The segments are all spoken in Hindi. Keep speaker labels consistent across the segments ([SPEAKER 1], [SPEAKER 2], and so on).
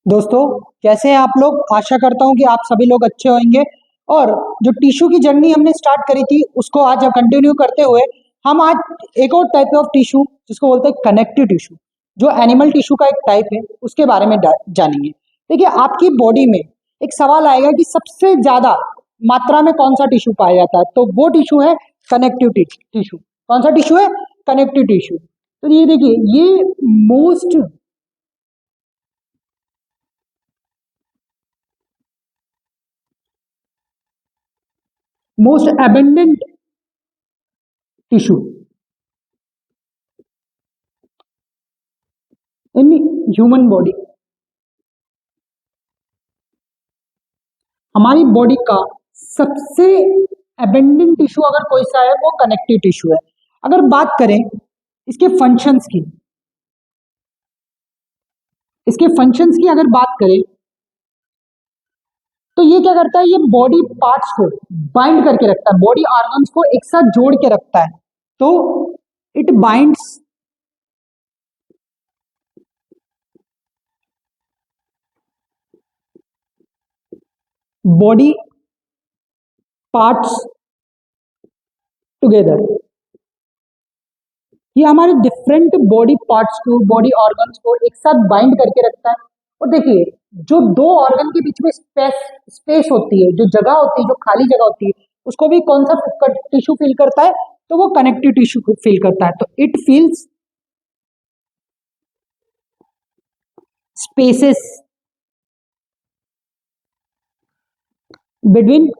[SPEAKER 1] दोस्तों, कैसे हैं आप लोग। आशा करता हूं कि आप सभी लोग अच्छे होंगे। और जो टिश्यू की जर्नी हमने स्टार्ट करी थी उसको आज कंटिन्यू करते हुए हम आज एक और टाइप ऑफ टिश्यू जिसको बोलते हैं कनेक्टिव टिश्यू, जो एनिमल टिश्यू का एक टाइप है, उसके बारे में जानेंगे। देखिए, आपकी बॉडी में एक सवाल आएगा कि सबसे ज्यादा मात्रा में कौन सा टिश्यू पाया जाता है, तो वो टिश्यू है कनेक्टिव टिश्यू। कौन सा टिश्यू है? Connective tissue. तो ये देखिए, ये most most abundant tissue in human body। हमारी बॉडी का सबसे abundant टिश्यू अगर कोई सा है वो कनेक्टिव टिश्यू है। अगर बात करें इसके फंक्शंस की, अगर बात करें तो ये क्या करता है, ये बॉडी पार्ट्स को बाइंड करके रखता है, बॉडी ऑर्गन्स को एक साथ जोड़ के रखता है। तो it binds body parts together. ये हमारे डिफरेंट बॉडी पार्ट्स को, बॉडी ऑर्गन्स को एक साथ बाइंड करके रखता है। और देखिए, जो दो ऑर्गन के बीच में स्पेस होती है, जो जगह होती है, जो खाली जगह होती है, उसको भी कौन सा टिश्यू फील करता है? तो वो कनेक्टिव टिश्यू फील करता है। तो it feels spaces between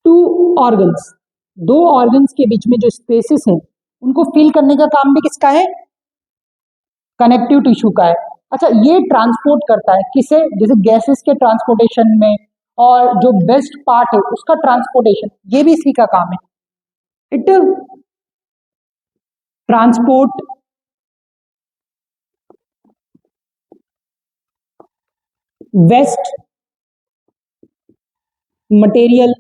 [SPEAKER 1] two organs. दो ऑर्गन्स के बीच में जो स्पेसेस हैं उनको फिल करने का काम भी किसका है? कनेक्टिव टिश्यू का है। अच्छा, ये ट्रांसपोर्ट करता है किसे? जैसे गैसेस के ट्रांसपोर्टेशन में, और जो बेस्ट पार्ट है उसका ट्रांसपोर्टेशन, ये भी इसी का काम है। It transport waste material,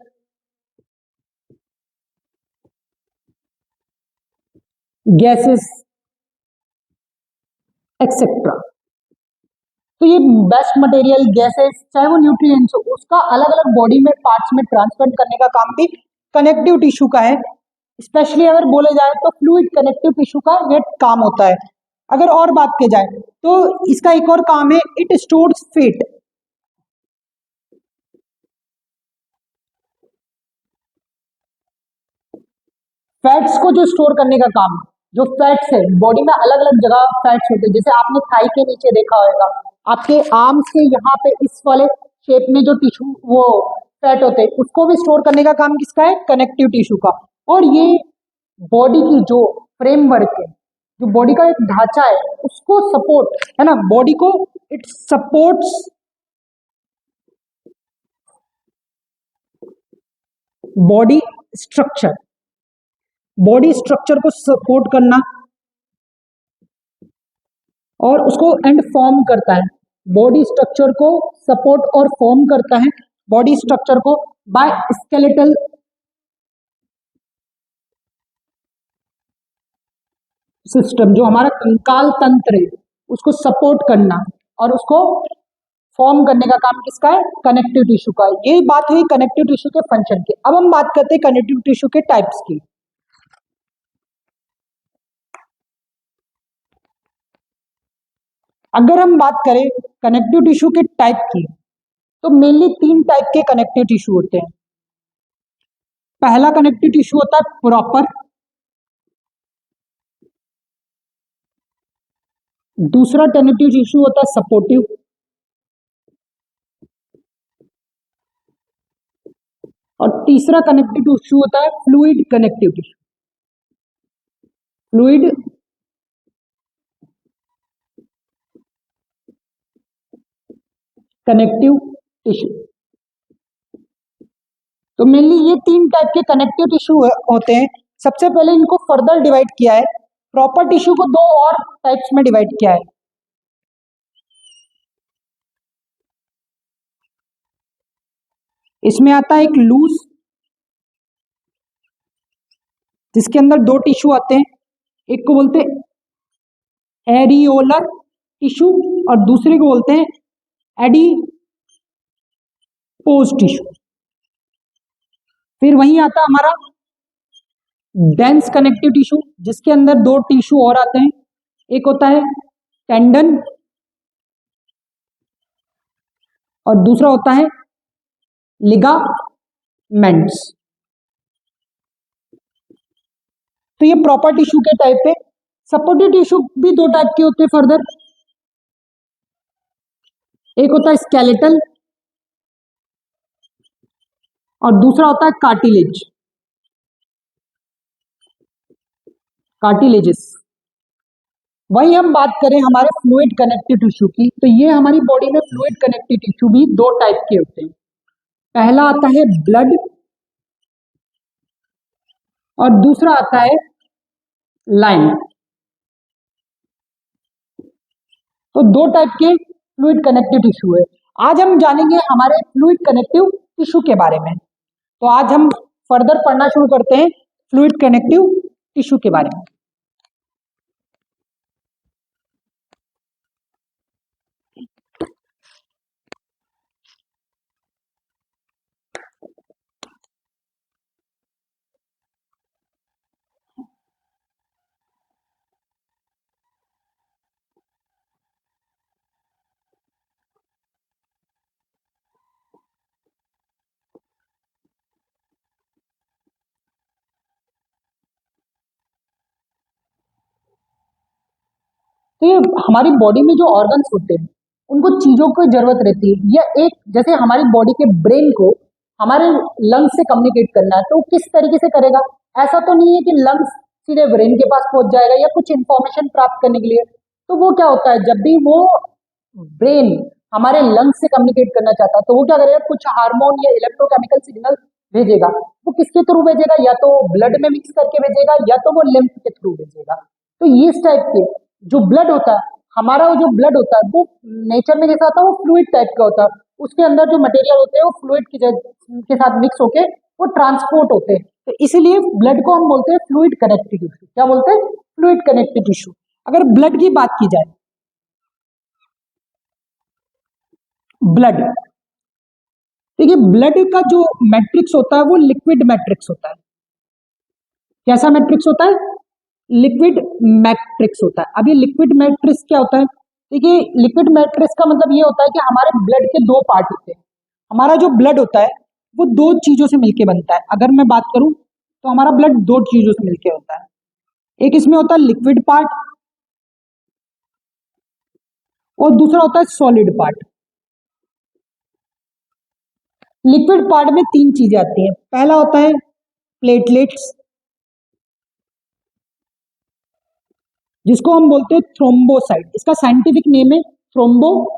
[SPEAKER 1] gases etcetera. तो ये बेस्ट मटेरियल, गैसेस, चाहे वो न्यूट्रिएंट्स हो, उसका अलग अलग बॉडी में पार्ट्स में ट्रांसफर करने का काम भी कनेक्टिव टिश्यू का है। स्पेशली अगर बोले जाए तो फ्लूइड कनेक्टिव टिश्यू का ये काम होता है। अगर और बात की जाए तो इसका एक और काम है, इट स्टोर्स फैट। फैट्स को जो स्टोर करने का काम, जो फैट्स है बॉडी में, अलग अलग जगह फैट्स होते हैं। जैसे आपने थाई के नीचे देखा होगा, आपके आर्म्स के यहाँ पे इस वाले शेप में जो टिश्यू, वो फैट होते हैं, उसको भी स्टोर करने का काम किसका है? कनेक्टिव टिश्यू का। और ये बॉडी की जो फ्रेमवर्क है, जो बॉडी का एक ढांचा है, उसको सपोर्ट, है ना, बॉडी को it supports body structure. Body structure को सपोर्ट करना और उसको एंड फॉर्म करता है। बॉडी स्ट्रक्चर को सपोर्ट और फॉर्म करता है, बॉडी स्ट्रक्चर को बाय स्केलेटल सिस्टम। जो हमारा कंकाल तंत्र है उसको सपोर्ट करना और उसको फॉर्म करने का काम किसका है? कनेक्टिव टिश्यू का। ये बात हुई कनेक्टिव टिश्यू के फंक्शन की। अब हम बात करते हैं कनेक्टिव टिश्यू के टाइप्स की। अगर हम बात करें कनेक्टिव टिश्यू के टाइप की, तो मेनली तीन टाइप के कनेक्टिव टिश्यू होते हैं। पहला कनेक्टिव टिश्यू होता है प्रॉपर, दूसरा कनेक्टिव टिश्यू होता है सपोर्टिव, और तीसरा कनेक्टिव टिश्यू होता है fluid connective tissue. Fluid connective tissue. तो मेनली ये तीन टाइप के कनेक्टिव टिश्यू होते हैं। सबसे पहले इनको फर्दर डिवाइड किया है, प्रॉपर टिश्यू को दो और टाइप्स में डिवाइड किया है। इसमें आता है एक लूज, जिसके अंदर दो टिश्यू आते हैं। एक को बोलते हैं एरियोलर टिश्यू और दूसरे को बोलते हैं एडिपोज टिश्यू। फिर वहीं आता हमारा डेंस कनेक्टिव टिश्यू, जिसके अंदर दो टिश्यू और आते हैं, एक होता है टेंडन और दूसरा होता है लिगामेंट्स। तो ये प्रॉपर टिश्यू के टाइप पे। सपोर्टिव टिश्यू भी दो टाइप के होते हैं फर्दर, एक होता है स्केलेटल और दूसरा होता है कार्टिलेजेस। वही हम बात करें हमारे फ्लूइड कनेक्टिव टिश्यू की, तो ये हमारी बॉडी में फ्लूइड कनेक्टिव टिश्यू भी दो टाइप के होते हैं। पहला आता है ब्लड और दूसरा आता है लाइम। तो दो टाइप के फ्लूइड कनेक्टिव टिश्यू है। आज हम जानेंगे हमारे फ्लूइड कनेक्टिव टिश्यू के बारे में। तो आज हम फर्दर पढ़ना शुरू करते हैं फ्लूइड कनेक्टिव टिश्यू के बारे में। तो ये हमारी बॉडी में जो ऑर्गन्स होते हैं उनको चीजों की जरूरत रहती है, या एक जैसे हमारी बॉडी के ब्रेन को हमारे लंग्स से कम्युनिकेट करना है, तो वो किस तरीके से करेगा? ऐसा तो नहीं है कि लंग्स सीधे ब्रेन के पास पहुंच जाएगा या कुछ इंफॉर्मेशन प्राप्त करने के लिए। तो वो क्या होता है, जब भी वो ब्रेन हमारे लंग्स से कम्युनिकेट करना चाहता है तो वो क्या करेगा, कुछ हार्मोन या इलेक्ट्रोकेमिकल सिग्नल भेजेगा। वो किसके थ्रू भेजेगा? या तो ब्लड में मिक्स करके भेजेगा या तो वो लिम्फ के थ्रू भेजेगा। तो ये इस टाइप के जो ब्लड होता है, हमारा जो ब्लड होता है वो नेचर में जैसा होता है वो फ्लूइड टाइप का होता है। उसके अंदर जो मटेरियल होते हैं वो फ्लूइड के साथ मिक्स होके वो ट्रांसपोर्ट होते हैं। तो इसीलिए ब्लड को हम बोलते हैं फ्लूइड कनेक्टिव टिश्यू। क्या बोलते हैं? Fluid connective tissue. अगर ब्लड की बात की जाए, ब्लड, देखिए ब्लड का जो मैट्रिक्स होता है वो लिक्विड मैट्रिक्स होता है। कैसा मैट्रिक्स होता है? लिक्विड मैट्रिक्स होता है। अब ये लिक्विड मैट्रिक्स क्या होता है? देखिए लिक्विड मैट्रिक्स का मतलब ये होता है कि हमारे ब्लड के दो पार्ट होते हैं। हमारा जो ब्लड होता है वो दो चीजों से मिलके बनता है। अगर मैं बात करूं तो हमारा ब्लड दो चीजों से मिलके होता है। एक इसमें होता है लिक्विड पार्ट और दूसरा होता है सॉलिड पार्ट। लिक्विड पार्ट में तीन चीजें आती हैं। पहला होता है प्लेटलेट्स, जिसको हम बोलते हैं थ्रोम्बोसाइट। इसका साइंटिफिक नेम है थ्रोम्बोसाइट्स।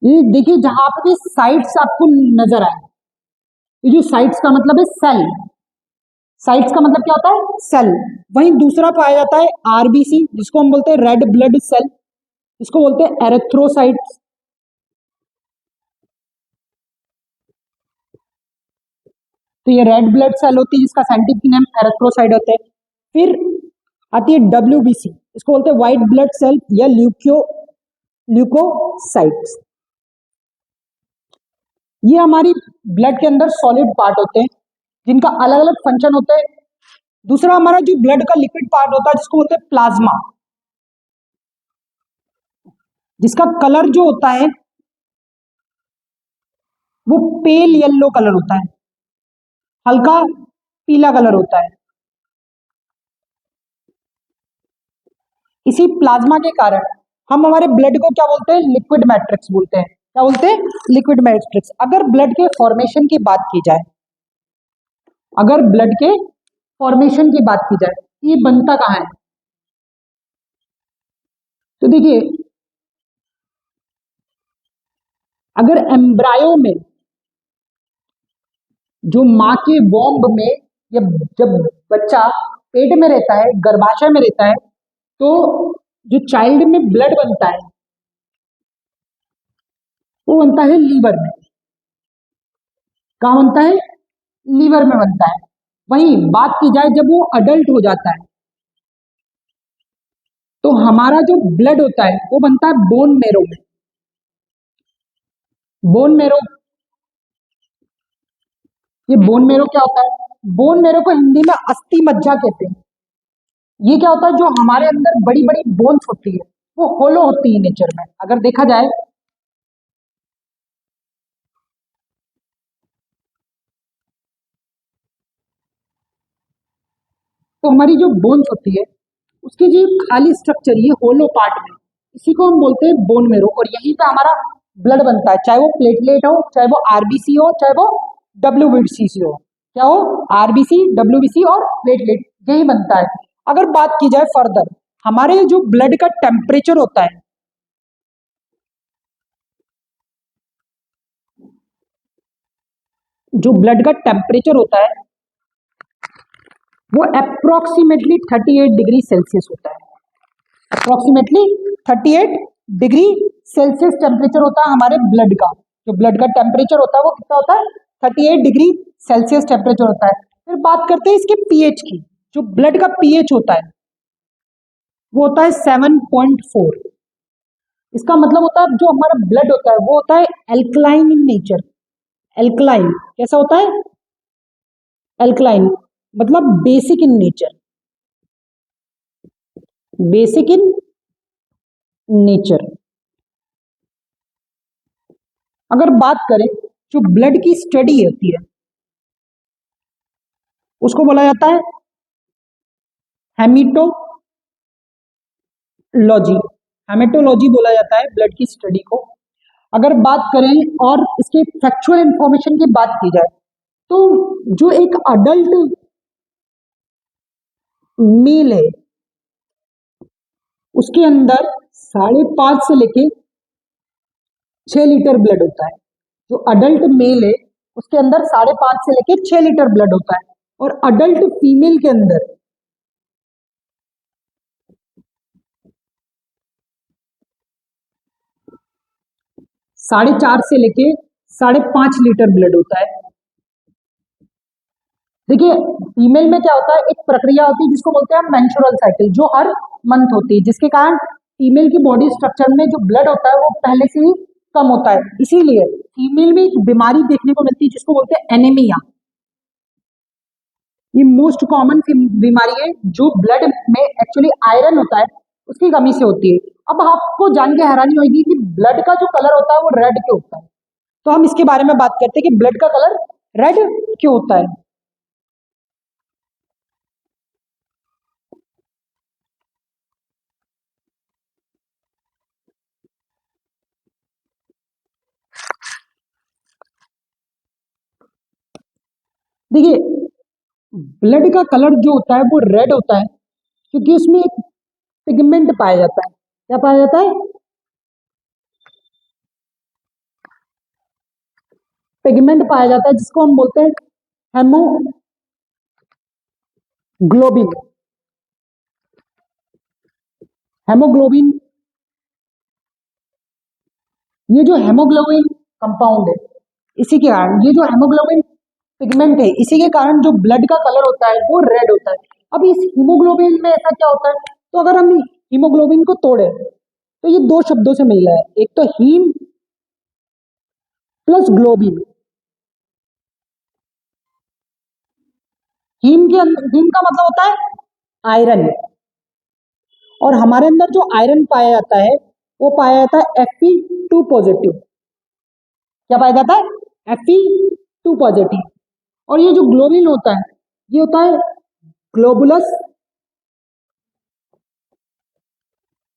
[SPEAKER 1] ये देखिए जहां पर भी साइट्स आपको नजर आए, ये जो साइट्स का मतलब है सेल, साइट्स का मतलब क्या होता है? सेल। वहीं दूसरा पाया जाता है आरबीसी, जिसको हम बोलते हैं रेड ब्लड सेल, इसको बोलते हैं एरेथ्रोसाइट्स। तो ये रेड ब्लड सेल होती है जिसका साइंटिफिक नेम एरेथ्रोसाइट होता है। फिर आती है डब्ल्यूबीसी, इसको बोलते हैं व्हाइट ब्लड सेल या ल्यूकोसाइट्स। ये हमारी ब्लड के अंदर सॉलिड पार्ट होते हैं जिनका अलग अलग फंक्शन होता है। दूसरा हमारा जो ब्लड का लिक्विड पार्ट होता है जिसको बोलते हैं प्लाज्मा, जिसका कलर जो होता है वो पेल येलो कलर होता है, हल्का पीला कलर होता है। इसी प्लाज्मा के कारण हम हमारे ब्लड को क्या बोलते हैं? लिक्विड मैट्रिक्स बोलते हैं। क्या बोलते हैं? Liquid matrix. अगर ब्लड के फॉर्मेशन की बात की जाए, अगर ब्लड के फॉर्मेशन की बात की जाए, ये बनता कहाँ है? तो देखिए अगर एम्ब्रायो में, जो माँ के वॉम्ब में, या जब बच्चा पेट में रहता है, गर्भाशय में रहता है, तो जो चाइल्ड में ब्लड बनता है वो बनता है लीवर में। कहाँ बनता है? लीवर में बनता है। वहीं बात की जाए जब वो अडल्ट हो जाता है, तो हमारा जो ब्लड होता है वो बनता है बोन मेरो में। बोन मेरो, ये बोन मेरो क्या होता है? बोन मेरो को हिंदी में अस्थि मज्जा कहते हैं। ये क्या होता है? जो हमारे अंदर बड़ी बड़ी बोन्स होती है वो होलो होती है नेचर में, अगर देखा जाए तो हमारी जो बोन्स होती है उसकी जो खाली स्ट्रक्चर, ये होलो पार्ट में, इसी को हम बोलते हैं बोन मेरो। और यहीं पे हमारा ब्लड बनता है, चाहे वो प्लेटलेट हो, चाहे वो आरबीसी हो, चाहे वो डब्ल्यूबीसी हो। क्या हो? आरबीसी, डब्ल्यूबीसी और प्लेटलेट, यही बनता है। अगर बात की जाए फर्दर, हमारे जो ब्लड का टेम्परेचर होता है, जो ब्लड का टेम्परेचर होता है वो अप्रोक्सीमेटली 38 डिग्री सेल्सियस होता है। अप्रोक्सीमेटली 38 डिग्री सेल्सियस टेम्परेचर होता है हमारे ब्लड का। जो ब्लड का टेम्परेचर होता है वो कितना होता है? 38 डिग्री सेल्सियस टेम्परेचर होता है। फिर बात करते हैं इसके पीएच की। जो ब्लड का पीएच होता है वो होता है 7.4। इसका मतलब होता है जो हमारा ब्लड होता है वो होता है एल्कलाइन इन नेचर। एल्कलाइन कैसा होता है? एल्कलाइन मतलब basic in nature. Basic in nature. अगर बात करें जो ब्लड की स्टडी होती है उसको बोला जाता है हेमेटोलॉजी। हेमेटोलॉजी बोला जाता है ब्लड की स्टडी को। अगर बात करें और इसके फैक्चुअल इंफॉर्मेशन की बात की जाए तो जो एक अडल्ट मेल है उसके अंदर 5.5 से लेके 6 लीटर ब्लड होता है। जो अडल्ट मेल है उसके अंदर 5.5 से लेके 6 लीटर ब्लड होता है। और अडल्ट फीमेल के अंदर 4.5 से लेके 5.5 लीटर ब्लड होता है। देखिए फीमेल में क्या होता है, एक प्रक्रिया होती है जिसको बोलते हैं मेंस्ट्रुअल साइकिल, जो हर मंथ होती है, जिसके कारण फीमेल की बॉडी स्ट्रक्चर में जो ब्लड होता है वो पहले से ही कम होता है। इसीलिए फीमेल में एक बीमारी देखने को मिलती है जिसको बोलते हैं एनीमिया। ये मोस्ट कॉमन बीमारी है जो ब्लड में एक्चुअली आयरन होता है उसकी कमी से होती है। अब आपको जान के हैरानी होगी कि ब्लड का जो कलर होता है वो रेड क्यों होता है। तो हम इसके बारे में बात करते हैं कि ब्लड का कलर रेड क्यों होता है। देखिए ब्लड का कलर जो होता है वो रेड होता है क्योंकि उसमें एक पिगमेंट पाया जाता है। क्या पाया जाता है? पिगमेंट पाया जाता है जिसको हम बोलते हैं हेमोग्लोबिन। हेमोग्लोबिन, ये जो हेमोग्लोबिन कंपाउंड है, इसी के कारण ये जो हेमोग्लोबिन पिगमेंट है इसी के कारण जो ब्लड का कलर होता है वो रेड होता है। अब इस हीमोग्लोबिन में ऐसा क्या होता है, तो अगर हम हीमोग्लोबिन को तोड़े तो ये दो शब्दों से मिला है, एक तो हीम प्लस ग्लोबिन। हीम का मतलब होता है आयरन। और हमारे अंदर जो आयरन पाया जाता है वो पाया जाता है Fe2 पॉजिटिव। क्या पाया जाता है? Fe2 positive. और ये जो ग्लोबिन होता है ये होता है ग्लोबुलस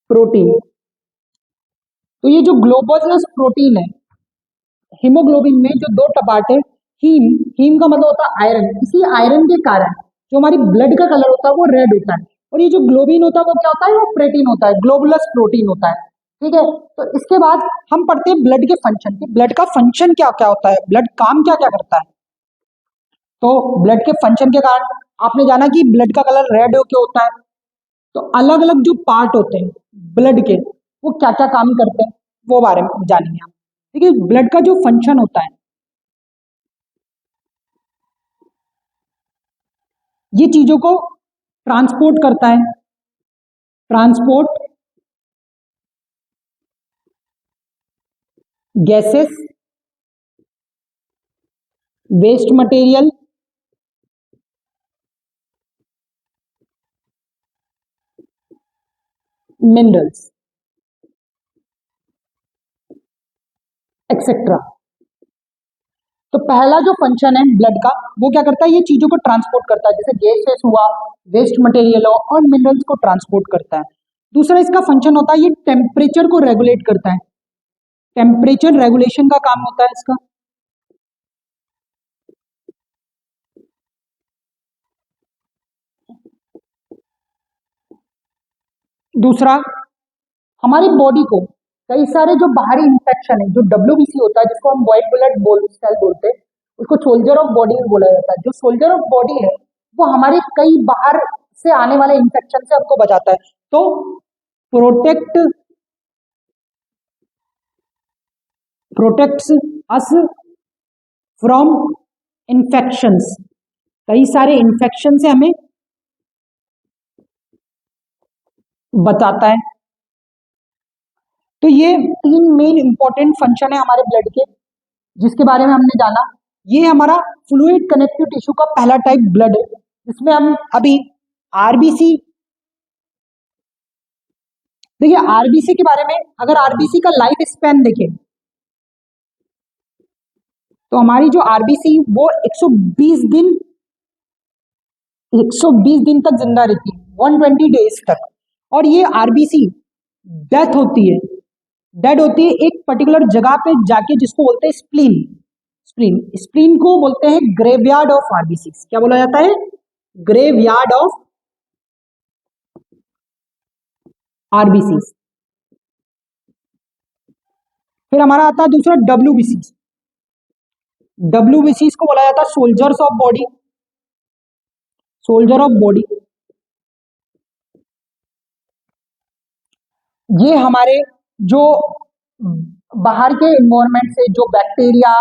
[SPEAKER 1] प्रोटीन। तो ये जो ग्लोबुलस प्रोटीन है हीमोग्लोबिन में जो दो टपार्ट है, हीम, हीम का मतलब होता है आयरन, इसी आयरन के कारण जो हमारी ब्लड का कलर होता है वो रेड होता है। और ये जो ग्लोबिन होता है वो क्या होता है? वो प्रोटीन होता है, ग्लोबुलस प्रोटीन होता है। ठीक है, तो इसके बाद हम पढ़ते हैं ब्लड के फंक्शन की। ब्लड का फंक्शन क्या क्या होता है, ब्लड काम क्या क्या करता है। तो ब्लड के फंक्शन के कारण आपने जाना कि ब्लड का कलर रेड क्यों होता है। तो अलग अलग जो पार्ट होते हैं ब्लड के वो क्या क्या काम करते हैं वो बारे में जानेंगे हम। देखिए ब्लड का जो फंक्शन होता है ये चीजों को ट्रांसपोर्ट करता है। Transport gases, waste material, minerals, etcetera. तो पहला जो फंक्शन है ब्लड का, वो क्या करता है, ये चीजों को ट्रांसपोर्ट करता है, जैसे गैसेस हुआ, वेस्ट मटेरियल हो और मिनरल्स को ट्रांसपोर्ट करता है। दूसरा इसका फंक्शन होता है, ये टेम्परेचर को रेगुलेट करता है, टेम्परेचर रेगुलेशन का काम होता है इसका। दूसरा, हमारी बॉडी को कई सारे जो बाहरी इंफेक्शन है, जो डब्ल्यूबीसी होता है, जिसको हम व्हाइट ब्लड सेल बोलते हैं, उसको सोल्जर ऑफ बॉडी बोला जाता है। जो सोल्जर ऑफ बॉडी है वो हमारे कई बाहर से आने वाले इंफेक्शन से हमको बचाता है। तो प्रोटेक्ट्स अस फ्रॉम इन्फेक्शंस, कई सारे इन्फेक्शन से हमें बचाता है। तो ये 3 मेन इंपॉर्टेंट फंक्शन है हमारे ब्लड के, जिसके बारे में हमने जाना। ये हमारा फ्लूइड कनेक्टिव टिश्यू का पहला टाइप ब्लड है, जिसमें हम अभी आरबीसी, देखिए आरबीसी के बारे में, अगर आरबीसी का लाइफ स्पैन देखें तो हमारी जो आरबीसी वो 120 दिन तक जिंदा रहती है, 120 डेज तक। और ये आरबीसी डेथ होती है, डेड होती है एक पर्टिकुलर जगह पे जाके, जिसको बोलते हैं स्प्लीन। स्प्लीन को बोलते हैं ग्रेवयार्ड ऑफ आरबीसी। क्या बोला जाता है? Graveyard of RBC. फिर हमारा आता है दूसरा डब्ल्यूबीसी। डब्ल्यूबीसी को बोला जाता है soldiers of body, soldier of body. ये हमारे जो बाहर के इन्वायरमेंट से जो बैक्टीरिया,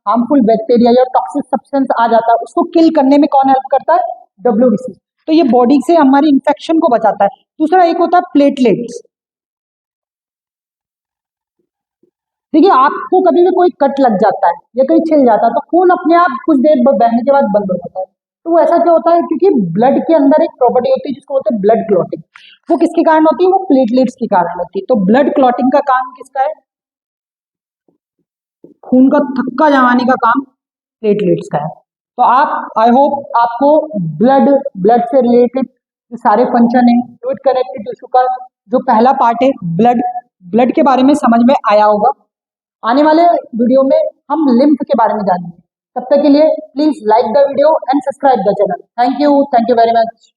[SPEAKER 1] हार्मफुल बैक्टीरिया या टॉक्सिक सब्सटेंस आ जाता है, उसको किल करने में कौन हेल्प करता है? डब्ल्यूबीसी। तो ये बॉडी से हमारी इंफेक्शन को बचाता है। दूसरा एक होता है प्लेटलेट्स। देखिए आपको कभी भी कोई कट लग जाता है या कहीं छिल जाता है तो खून अपने आप कुछ देर बहने के बाद बंद हो जाता है। तो वो ऐसा क्या होता है? क्योंकि ब्लड के अंदर एक प्रॉपर्टी होती है जिसको बोलते हैं ब्लड क्लॉटिंग। वो किसके कारण होती है? वो प्लेटलेट्स के कारण होती है। तो ब्लड क्लॉटिंग का काम किसका है? खून का थक्का जमाने का काम प्लेटलेट्स का है। तो आप, आई होप आपको ब्लड से रिलेटेड सारे फंक्शन है, फ्लूइड कनेक्टिव टिश्यू का जो पहला पार्ट है ब्लड के बारे में समझ में आया होगा। आने वाले वीडियो में हम लिम्फ के बारे में जानेंगे। तब तक के लिए please like the video and subscribe the channel. Thank you very much.